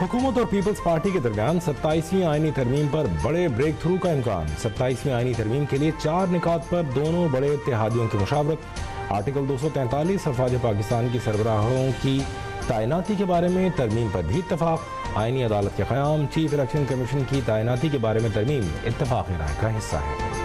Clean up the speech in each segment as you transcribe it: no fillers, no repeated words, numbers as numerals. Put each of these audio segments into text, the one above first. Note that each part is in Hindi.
हुकूमत और पीपल्स पार्टी के दरमियान 27वीं आईनी तरमीम पर बड़े ब्रेक थ्रू का इम्कान। 27वीं आईनी तरमीम के लिए 4 निकात पर दोनों बड़े इत्तेहादियों की मुशावरत। आर्टिकल 243 अफवाज पाकिस्तान की सरबराहों की तैनाती के बारे में तरमीम पर भी इत्तफाक। आईनी अदालत के क़याम, चीफ इलेक्शन कमीशन की तैनाती के बारे में तरमीम इत्तफाक राय का हिस्सा है।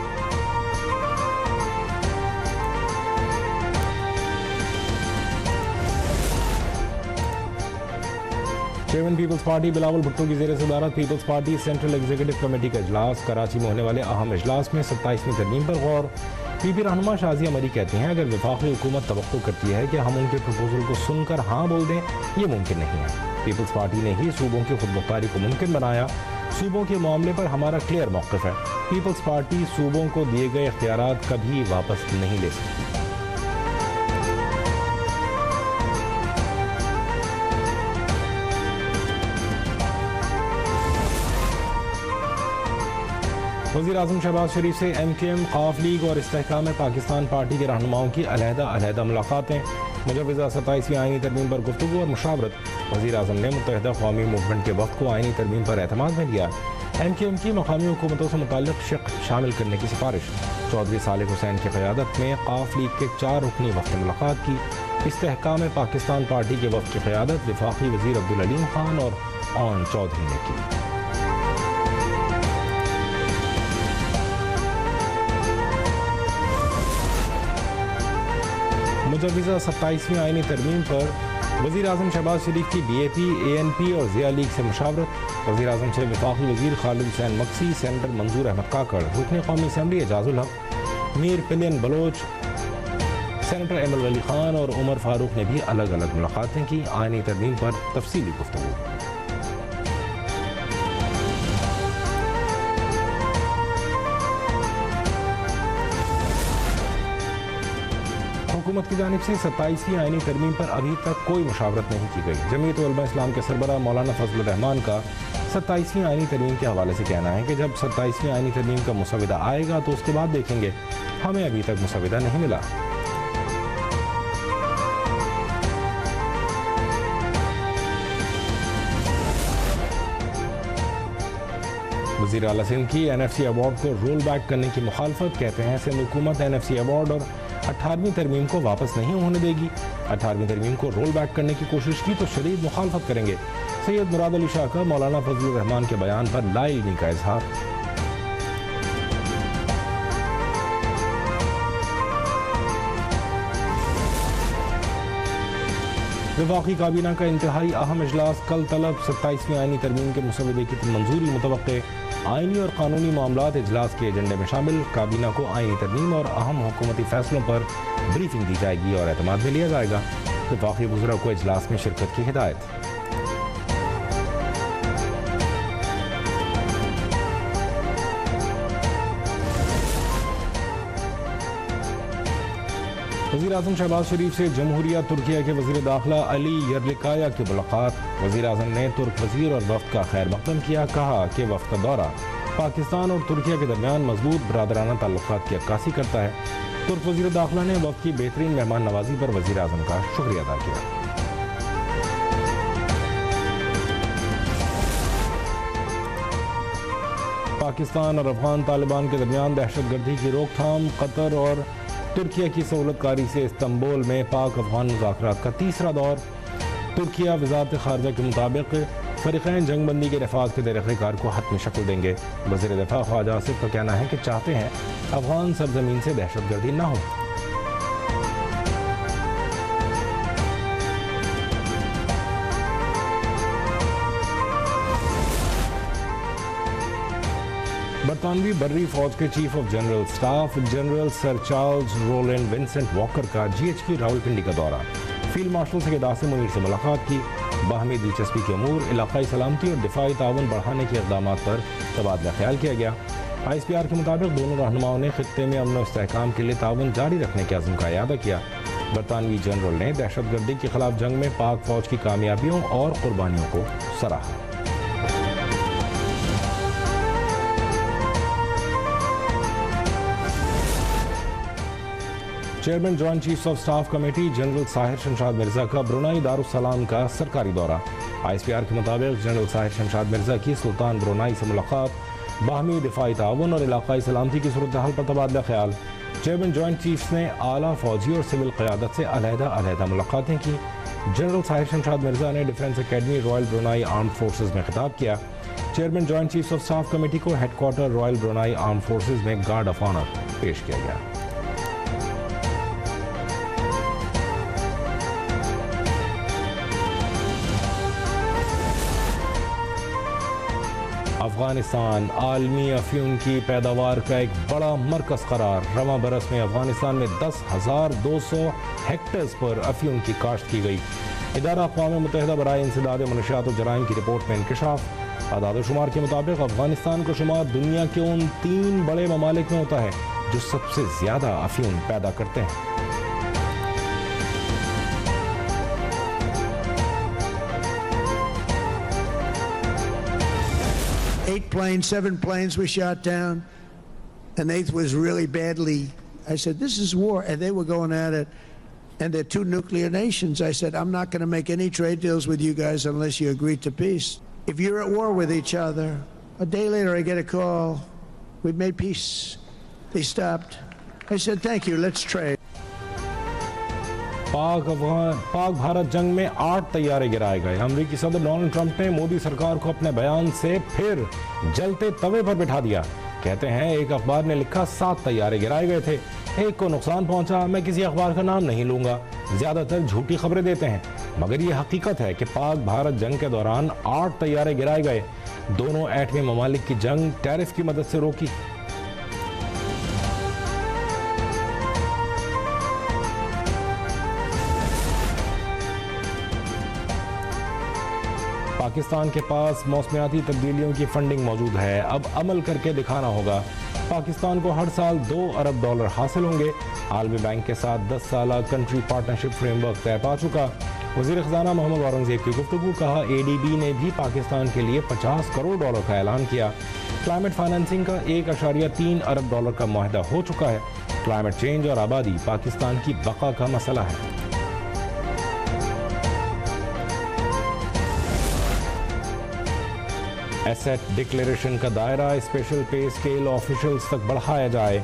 Chairman peoples party Bilawal Bhutto की ज़ेर सदारत peoples party central executive committee का इजलास। कराची में होने वाले अहम इजलास में 27वीं तरमीम पर गौर। पीपी रहनुमा शाजिया मरी कहते हैं, अगर वफाकी हुकूमत तवक्को करती है कि हम उनके प्रपोजल को सुनकर हाँ बोल दें, ये मुमकिन नहीं है। पीपल्स पार्टी ने ही सूबों की खुदमुख्तारी को मुमकिन बनाया। सूबों के मामले पर हमारा क्लियर मौक़िफ़ है। पीपल्स पार्टी सूबों को दिए गए इख्तियारात कभी वापस नहीं ले सकती। वज़ीर आज़म शहबाज शरीफ से MKM, ख़ाफ लीग और इस्तेहकाम पाकिस्तान पार्टी के रहनुमाओं की अलहदा मुलाकातें। मुजवज़ा 27वीं आईनी तरमीम पर गुफ्तगू और मुशावरत। वज़ीर आज़म ने मुत्तहिदा क़ौमी मूवमेंट के वक्त को आईनी तरमीम पर एतमाद में लिया। MKM की मकामी हुकूमतों से मुताल्लिक़ शिक़ शामिल करने की सिफारिश। चौधरी सालिक हुसैन की क़यादत में ख़ाफ लीग के 4 रुकनी वफ़द ने मुलाकात की। इस्तेहकाम पाकिस्तान पार्टी के वफ़द की क़यादत वफाकी वज़ीर अब्दुल अलीम खान और ओन चौधरी ने की। मुजवज़ा 27वीं आईनी तरमीम पर वज़ीर आज़म शहबाज शरीफ की BAP, ANP और ज़िया लीग से मुशावरत। वज़ीर आज़म से वफाकी वज़ीर खालिद हुसैन मक्सी, सेनेटर मंजूर अहमद काकड़, रुकन कौमी असम्बली एजाजुल हक, मीर पिलियन बलोच, सेनेटर एमल वली खान और उमर फारूक ने भी अलग अलग मुलाकातें की। आईनी तरमीम पर तफसीली गुफ्तगू। हुकूमत की जानिब से 27वीं आईनी तरमीम पर अभी तक कोई मुशावरत नहीं की गई। जमीयत उलमा इस्लाम के सरबराह मौलाना फजल रहमान का 27वीं आईनी तरमीम के हवाले से कहना है कि जब 27वीं आईनी तरमीम का मुसविदा आएगा तो उसके बाद देखेंगे। हमें अभी तक मुसविदा नहीं मिला। वज़ीर आला सिंध की NFC अवार्ड को रोल बैक करने की मुखालफत। कहते हैं सिंध हुकूमत NFC अवार्ड और 18वीं तरमीम को वापस नहीं होने देगी। 18वीं तरमीम को रोल बैक करने की कोशिश की तो शदीद मुखालफत करेंगे। सैयद मुराद अली शाह का मौलाना फजल रहमान के बयान पर लाइलमी का इजहार। वफाकी काबीना का इंतहाई अहम इजलास कल तलब। 27वीं आईनी तरमीम के मुसवदे की मंजूरी मुतवक्के। आईनी और कानूनी मामलात इजलास के एजेंडे में शामिल। काबीना को आईनी तरमीम और अहम हुकूमती फैसलों पर ब्रीफिंग दी जाएगी और एतमाद में लिया जाएगा। वफाकी वज़रा को इजलास में शिरकत की हिदायत। वज़ीर आज़म शहबाज शरीफ से जमहूरिया तुर्किया के वज़ीर दाखिला अली यर्लिकाया की मुलाकात। वज़ीर आज़म ने तुर्क वज़ीर और वफ़द का खैर मक़दम किया। कहा कि वफ़द का दौरा पाकिस्तान और तुर्किया के दरमियान मजबूत बरादराना ताल्लुक़ात की अक्कासी करता है। तुर्क वज़ीर दाखिला ने वफ़द की बेहतरीन मेहमान नवाजी पर वज़ीर आज़म का शुक्रिया अदा किया। पाकिस्तान और अफ़गान तालिबान के दरमियान दहशतगर्दी की रोकथाम। कतर और तुर्किया की सहूलतकारी से इस्तंबुल में पाक अफ़गान मुज़ाकरात का तीसरा दौर। तुर्किया वज़ारत ख़ारजा के मुताबिक फ़रीक़ैन जंगबंदी के नफाज़ के तरीक़ेकार को हतमी शक्ल देंगे। वज़ीर दिफ़ा ख्वाजा आसिफ का कहना है कि चाहते हैं अफ़गान सरज़मीन से दहशतगर्दी न हो। बरतानवी बर्री फौज के chief of general staff general sir Charles Roland Vincent Walker का GHQ रावलपिंडी का दौरा। फील्ड मार्शल सैयद आसिम मुनीर से मुलाकात की। बाहमी दिलचस्पी के अमूर, इलाकाई सलामती और दिफाई ताउन बढ़ाने के इक़दामात पर तबादला ख्याल किया गया। ISPR के मुताबिक दोनों रहनुमाओं ने खित्ते में अमन और इस्तेहकाम के लिए ताउन जारी रखने के अज़्म का इयादा किया। बरतानवी जनरल ने दहशतगर्दी के खिलाफ जंग में पाक फौज की कामयाबियों और कुर्बानियों को सराहा। Chairman joint chiefs of staff committee general Sahir Shamshad Mirza का ब्रुनाई दारुस्सलाम का सरकारी दौरा। ISPR के मुताबिक जनरल साहिर शमशाद मिर्जा की सुल्तान ब्रुनाई से मुलाकात, बाहमी दिफाई ताउन और इलाकाई सलामती की सूरत हाल पर तबादला ख्याल। चेयरमैन जॉइंट चीफ्स ने आला फौजी और सिविल क़यादत से अलहदा मुलाकातें की। जनरल साहिर शमशाद मिर्जा ने defence academy royal Brunei arm forces में खिताब किया। Chairman joint chiefs of staff committee को headquarter royal Brunei arm forces में गार्ड ऑफ ऑनर पेश किया गया। अफगानिस्तान आलमी अफीम की पैदावार का एक बड़ा मरकज़ करार। रवा बरस में अफगानिस्तान में 10,200 हेक्टर्स पर अफीम की काश्त की गई। इदारा अक़वाम मुत्तहिदा बराए इंसदाद मनशियात और जराइम की रिपोर्ट में इंकशाफ। आदाद शुमार के मुताबिक अफगानिस्तान का शुमार दुनिया के उन 3 बड़े ममालिक में होता है जो सबसे ज़्यादा अफीम पैदा करते हैं। 8 planes, 7 planes were shot down, and the 8th was really badly. I said, this is war, and they were going at it, and they're 2 nuclear nations. I said, I'm not going to make any trade deals with you guys unless you agree to peace. If you're at war with each other, a day later I get a call, we've made peace. They stopped. I said, thank you, let's trade. Pak Bharat जंग में 8 तैयारे गिराए गए। अमेरिकी सदर डोनाल्ड ट्रंप ने मोदी सरकार को अपने बयान से फिर जलते तवे पर बिठा दिया। कहते हैं एक अखबार ने लिखा 7 तैयारे गिराए गए थे, एक को नुकसान पहुंचा। मैं किसी अखबार का नाम नहीं लूंगा, ज्यादातर झूठी खबरें देते हैं, मगर ये हकीकत है कि पाक भारत जंग के दौरान 8 तैयारे गिराए गए। दोनों एटमी ममालिक की जंग टैरिफ की मदद से रोकी। पाकिस्तान के पास मौसमियाती तब्दीलियों की फंडिंग मौजूद है, अब अमल करके दिखाना होगा। पाकिस्तान को हर साल $2 अरब हासिल होंगे। आलमी बैंक के साथ 10 साला कंट्री पार्टनरशिप फ्रेमवर्क तय पा चुका। वज़ीर ख़ज़ाना मोहम्मद औरंगज़ेब की गुफ्तगू। कहा ADB ने भी पाकिस्तान के लिए $50 करोड़ का ऐलान किया। क्लाइमेट फाइनेंसिंग का $1.3 अरब का मुआहदा हो चुका है। क्लाइमेट चेंज और आबादी पाकिस्तान की बका का मसला है। एसेट डिक्लेरेशन का दायरा स्पेशल पे स्केल ऑफिशियल्स तक बढ़ाया जाए।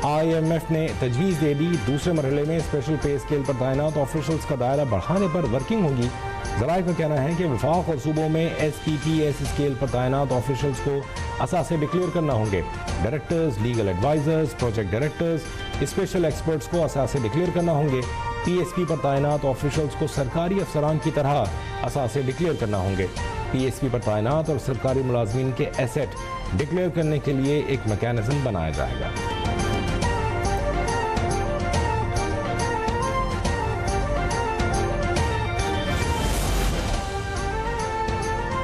IMF ने तजवीज़ दे दी, दूसरे मरहले में स्पेशल पे स्केल पर तैनात ऑफिशियल्स का दायरा बढ़ाने पर वर्किंग होगी। ज़राए का कहना है कि वफाक और सूबों में SPPS स्केल पर तैनात ऑफिशियल्स को असासे डिक्लेयर करना होंगे। Directors, legal advisers, project directors, special experts को असासे डिक्लेयर करना होंगे। PSP पर तैनात ऑफिशियल्स को सरकारी अफसरान की तरह असासे डिक्लेयर करना होंगे। PSP पर तैनात और सरकारी मुलाजमीन के एसेट डिक्लेयर करने के लिए एक मैकेनिज्म बनाया जाएगा।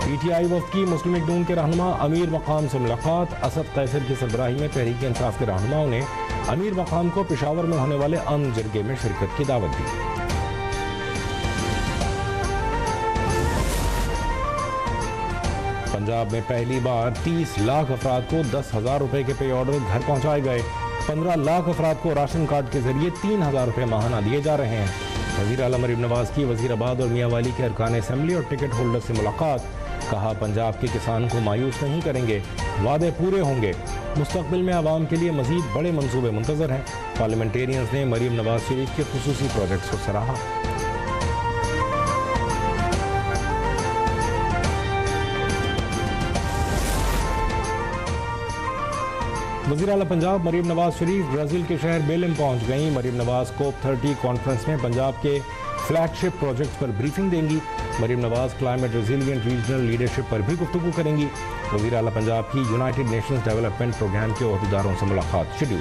PTI वफ़द की मुस्लिम लीग नून के रहनुमा अमीर मकाम से मुलाकात। असद कैसर की सरबराही में तहरीक इंसाफ के रहनुमाओं ने अमीर मकाम को पेशावर में होने वाले अमन जरगे में शिरकत की दावत दी। पंजाब में पहली बार 30 लाख अफराद को 10,000 रुपए के पे ऑर्डर घर पहुंचाए गए। 15 लाख अफराद को राशन कार्ड के जरिए 3,000 रुपए माहाना दिए जा रहे हैं। वज़ीर आला मरीम नवाज की वज़ीराबाद और मियांवाली के अरकान असम्बली और टिकट होल्डर से मुलाकात। कहा पंजाब के किसान को मायूस नहीं करेंगे, वादे पूरे होंगे। मुस्तकबिल में आवाम के लिए मजीद बड़े मंसूबे मुंतज़र हैं। पार्लियामेंटेरियंस ने मरीम नवाज शरीफ के खुसूसी प्रोजेक्ट्स को सराहा। वज़ीर आला पंजाब मरीम नवाज शरीफ ब्राज़ील के शहर बेलेम पहुंच गईं। मरीम नवाज COP30 कॉन्फ्रेंस में पंजाब के फ्लैगशिप प्रोजेक्ट्स पर ब्रीफिंग देंगी। Maryam Nawaz climate resilient regional leadership पर भी गुफ्तगू करेंगी। वज़ीर आला पंजाब की यूनाइटेड नेशंस डेवलपमेंट प्रोग्राम के ओहदेदारों से मुलाकात शेड्यूल।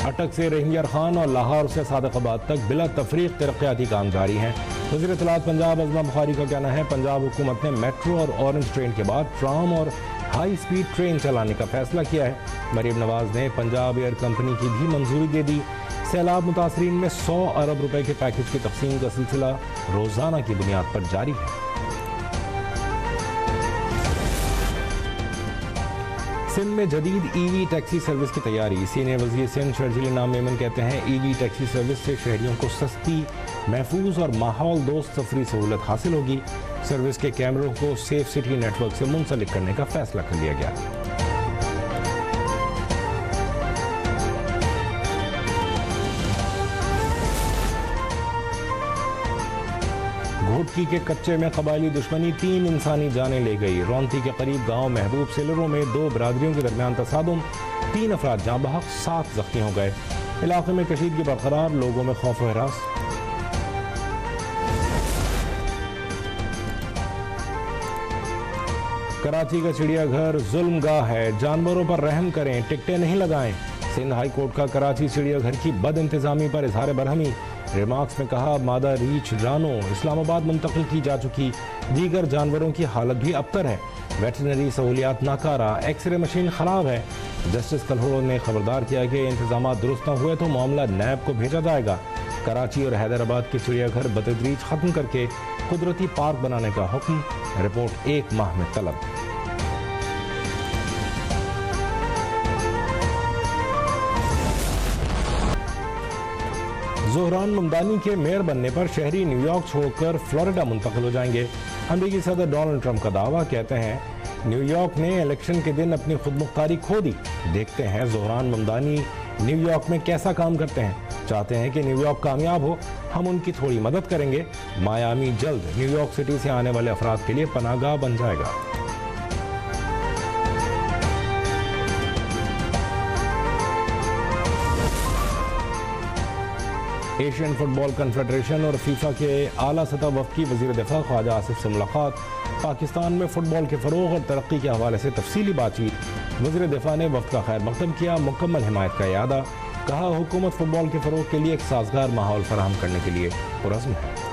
अटक से रहीमयार खान और लाहौर से सादकाबाद तक बिला तफरीक तरक्याती काम जारी हैं। वज़ीर इत्तलात पंजाब अज़मा बुखारी का कहना है पंजाब हुकूमत ने मेट्रो और ऑरेंज ट्रेन के बाद ट्राम और हाई स्पीड ट्रेन चलाने का फैसला किया है। मरीम नवाज ने पंजाब एयर कंपनी की भी मंजूरी दे दी। सैलाब मुतासरीन में 100 अरब रुपए के पैकेज की तकसीम का सिलसिला रोजाना की बुनियाद पर जारी है। सिंध में जदीद ईवी टैक्सी सर्विस की तैयारी। सीनियर वज़ीर सिंध शर्जील इनाम मेमन कहते हैं ईवी टैक्सी सर्विस से शहरियों को सस्ती, महफूज और माहौल दोस्त सफरी सहूलत हासिल होगी। सर्विस के कैमरों को सेफ सिटी नेटवर्क से मुंसलिक करने का फैसला कर लिया गया। घोटकी के कच्चे में कबायली दुश्मनी 3 इंसानी जानें ले गई। रौंती के करीब गांव महबूब सिलरों में 2 बरादरियों के दरमियान तसादुम, 3 अफराद जाँ बहक, 7 जख्मी हो गए। इलाके में कशीदगी बरकरार, लोगों में खौफ व हरास। कराची का चिड़ियाघर जुल्मगाह है, जानवरों पर रहम करें, टिकटें नहीं लगाएं। सिंध हाई कोर्ट का कराची चिड़ियाघर की बद इंतजामी पर इजहार बरहमी। रिमार्क्स में कहा, मादा रीछ रानो इस्लामाबाद मुंतकिल की जा चुकी, दीगर जानवरों की हालत भी अबतर है। वेटरनरी सहूलियात नाकारा, एक्सरे मशीन खराब है। जस्टिस कल्होड़ ने खबरदार किया कि इंतजाम दुरुस्त न हुए तो मामला नैब को भेजा जाएगा। कराची और हैदराबाद के चिड़ियाघर बतदरीज खत्म करके कुदरती पार्क बनाने का हुक्म। रिपोर्ट 1 माह में तलब। ज़ोहरान ममदानी के मेयर बनने पर शहरी न्यूयॉर्क छोड़कर फ्लोरिडा मुंतकिल हो जाएंगे। अमेरिकी सदर डोनाल्ड ट्रंप का दावा, कहते हैं न्यूयॉर्क ने इलेक्शन के दिन अपनी खुदमुख्तारी खो दी। देखते हैं ज़ोहरान ममदानी न्यूयॉर्क में कैसा काम करते हैं। चाहते हैं कि न्यूयॉर्क कामयाब हो, हम उनकी थोड़ी मदद करेंगे। मायामी जल्द न्यूयॉर्क सिटी से आने वाले अफराद के लिए पनाहगाह बन जाएगा। एशियन फुटबॉल कन्फेडरेशन और फीफा के आला सतह वफ़द की वज़ीर दिफा ख्वाजा आसिफ से मुलाकात। पाकिस्तान में फुटबॉल के फ़रोग़ और तरक्की के हवाले से तफसीली बातचीत। वज़ीर दिफा ने वफ़द का खैर मक़दम किया, मुकम्मल हिमायत का इरादा। कहा, हुकूमत फुटबॉल के फ़रोग़ के लिए एक साजगार माहौल फराहम करने के लिए पुरज़्म है।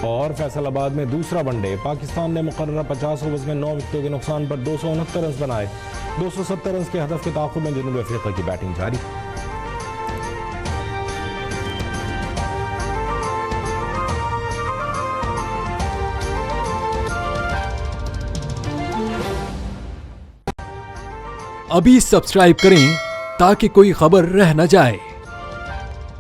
और फैसलाबाद में दूसरा वनडे, पाकिस्तान ने मुकर्ररा 50 ओवर्स में 9 विकेटों के नुकसान पर 269 रन बनाए। 270 रन के हदफ के ताक़ुब में जनूबी अफ्रीका की बैटिंग जारी। अभी सब्सक्राइब करें ताकि कोई खबर रह न जाए।